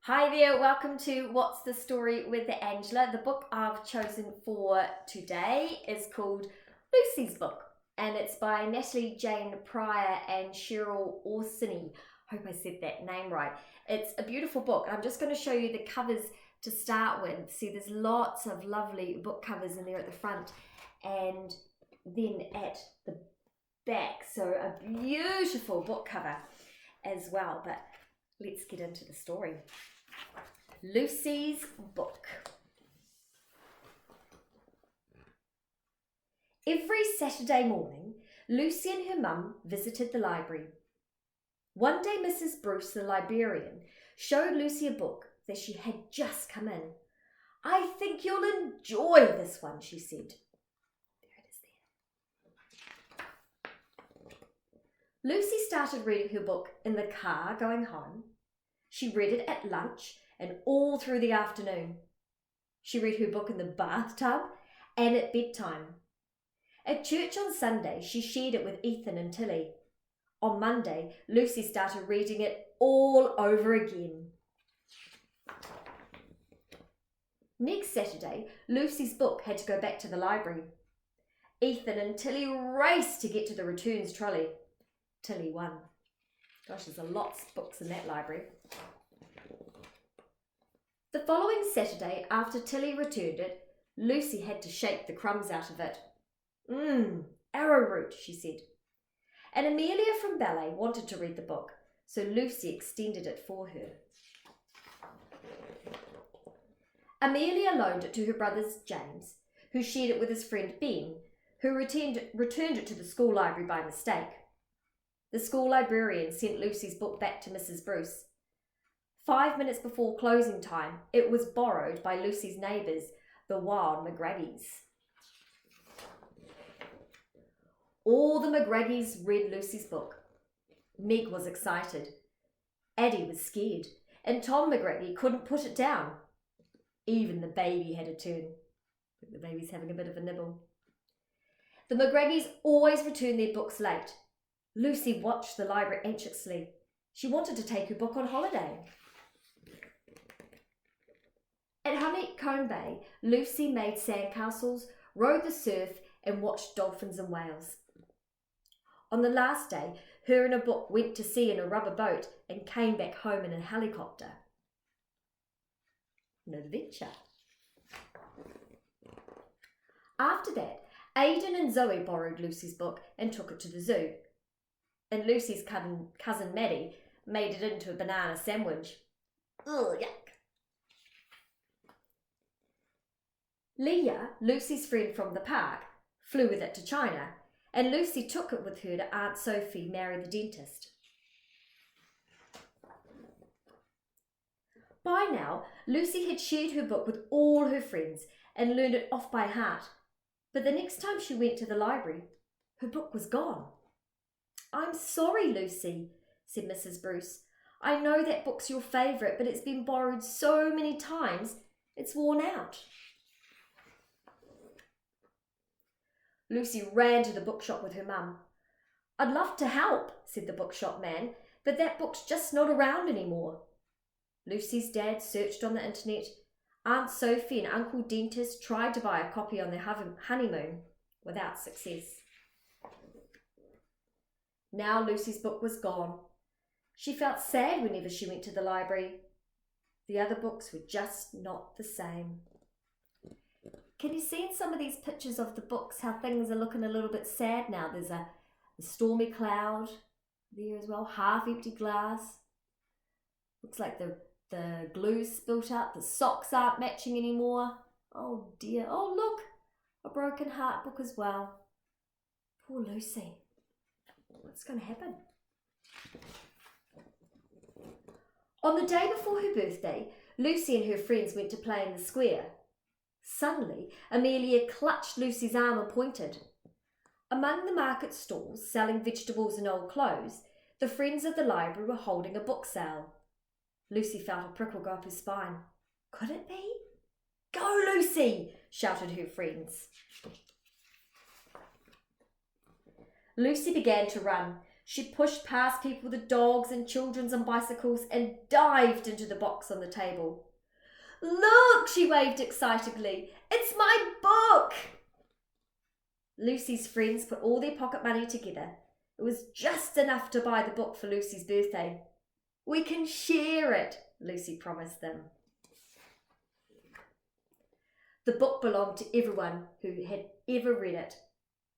Hi there, welcome to What's the Story with Angela. The book I've chosen for today is called Lucy's Book, and it's by Natalie Jane Pryor and Cheryl Orsini. Hope I said that name right. It's a beautiful book. I'm just going to show you the covers to start with. See, there's lots of lovely book covers in there at the front and then at the back. So a beautiful book cover as well, but let's get into the story. Lucy's Book. Every Saturday morning, Lucy and her mum visited the library. One day, Mrs. Bruce, the librarian, showed Lucy a book that she had just come in. "I think you'll enjoy this one," she said. There it is there. Lucy started reading her book in the car going home. She read it at lunch and all through the afternoon. She read her book in the bathtub and at bedtime. At church on Sunday, she shared it with Ethan and Tilly. On Monday, Lucy started reading it all over again. Next Saturday, Lucy's book had to go back to the library. Ethan and Tilly raced to get to the returns trolley. Tilly won. Gosh, there's a lot of books in that library. The following Saturday, after Tilly returned it, Lucy had to shake the crumbs out of it. Arrowroot," she said. And Amelia from ballet wanted to read the book, so Lucy extended it for her. Amelia loaned it to her brother James, who shared it with his friend Ben, who returned it to the school library by mistake. The school librarian sent Lucy's book back to Mrs. Bruce. 5 minutes before closing time, it was borrowed by Lucy's neighbours, the Wild McGraggys. All the McGraggys read Lucy's book. Meg was excited. Addie was scared, and Tom McGraggy couldn't put it down. Even the baby had a turn. The baby's having a bit of a nibble. The McGraggys always returned their books late. Lucy watched the library anxiously. She wanted to take her book on holiday. At Honeycomb Bay, Lucy made sandcastles, rode the surf, and watched dolphins and whales. On the last day, her and a book went to sea in a rubber boat and came back home in a helicopter. An adventure. After that, Aidan and Zoe borrowed Lucy's book and took it to the zoo. And Lucy's cousin Maddie made it into a banana sandwich. Ugh, yuck. Leah, Lucy's friend from the park, flew with it to China, and Lucy took it with her to Aunt Sophie, Mary the dentist. By now, Lucy had shared her book with all her friends and learned it off by heart. But the next time she went to the library, her book was gone. "I'm sorry, Lucy," said Mrs. Bruce. "I know that book's your favourite, but it's been borrowed so many times, it's worn out." Lucy ran to the bookshop with her mum. "I'd love to help," said the bookshop man, "but that book's just not around anymore." Lucy's dad searched on the internet. Aunt Sophie and Uncle Dentist tried to buy a copy on their honeymoon, without success. Now Lucy's book was gone. She felt sad whenever she went to the library. The other books were just not the same. Can you see in some of these pictures of the books how things are looking a little bit sad now? There's a stormy cloud there as well, half-empty glass. Looks like the glue's spilt out, the socks aren't matching anymore. Oh dear, oh look, a broken heart book as well. Poor Lucy. What's going to happen? On the day before her birthday, Lucy and her friends went to play in the square. Suddenly, Amelia clutched Lucy's arm and pointed. Among the market stalls selling vegetables and old clothes, the friends of the library were holding a book sale. Lucy felt a prickle go up her spine. Could it be? "Go, Lucy!" shouted her friends. Lucy began to run. She pushed past people with dogs and children on bicycles and dived into the box on the table. "Look," she waved excitedly, "it's my book!" Lucy's friends put all their pocket money together. It was just enough to buy the book for Lucy's birthday. "We can share it," Lucy promised them. The book belonged to everyone who had ever read it,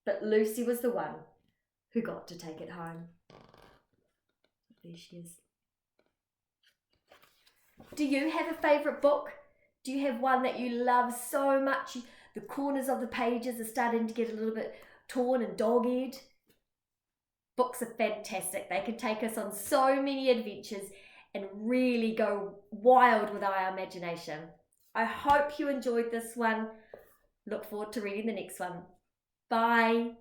but Lucy was the one who got to take it home. There she is. Do you have a favourite book? Do you have one that you love so much the corners of the pages are starting to get a little bit torn and dog-eared? Books are fantastic. They can take us on so many adventures and really go wild with our imagination. I hope you enjoyed this one. Look forward to reading the next one. Bye.